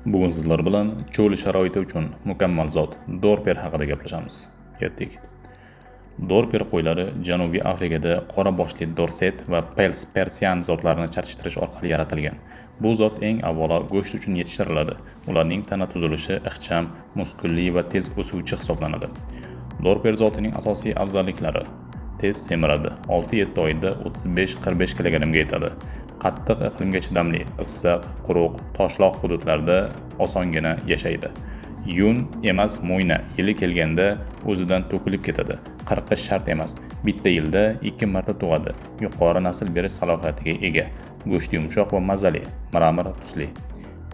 Bugun sizlar bilan cho'l sharoiti uchun mukammal zot Dorper haqida gaplashamiz. Ketdik. Dorper qo'ylari Janubiy Afrikada qora boshli dorset va pels persian zotlarini chatishtirish orqali yaratilgan. Bu zot eng avvalo go'sht uchun yetishtiriladi. Ularning tana tuzilishi ixcham, muskulli va tez o'suvchi hisoblanadi. Dorper zotining asosiy afzalliklari: tez semiradi, 6-7 oyda 35-45 kg ga yetadi. Qattiq iqlimga chidamli, issiq, quruq, toshloq hududlarda osongina yashaydi. Yun emas mo'yna yili kelganda o'zidan to'kilib ketadi. Qirqish shart emas. Bitta yilda 2 marta tug'adi. Yuqori nasl berish salohiyatiga ega. Go'shti yumshoq va mazali, mramor tusli.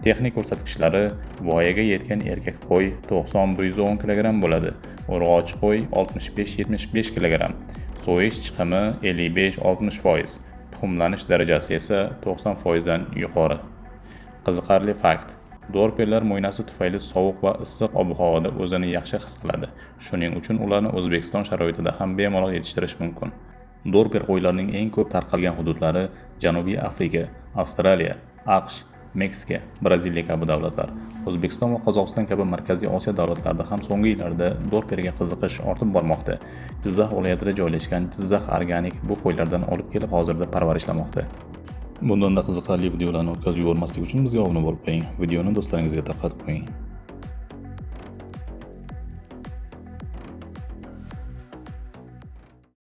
Texnik ko'rsatkichlari: voyaga yetgan erkak qo'y 90-110 kg bo'ladi. Urg'ochi qo'y 65-75 kg. So'yish chiqimi 55-60%. Tuxumlanish darajasi esa 90% dan yuqori. Qiziqarli fakt: dorperlar mo'ynasi tufayli sovuq va issiq ob-havoda o'zini yaxshi his qiladi. Shuning uchun ularni O'zbekiston sharoitida ham bemalol yetishtirish mumkin. Dorper qo'ylarining eng ko'p tarqalgan hududlari Janubiy Afrika, Avstraliya, AQSh, Meksika, Braziliya kabi davlatlar. O'zbekiston va Qozog'iston kabi Markaziy Osiyo davlatlarida ham so'nggi yillarda dorperga qiziqish ortib bormoqda. Jizzax viloyatida joylashgan Jizzax Organik bu qo'ylardan olib kelib hozirda parvarishlamoqda. Bundan da qiziqarli videolarni o'tkazib yubormaslik uchun bizga obuna bo'lib qo'ying. Videoni do'stlaringizga tarqatib qo'ying.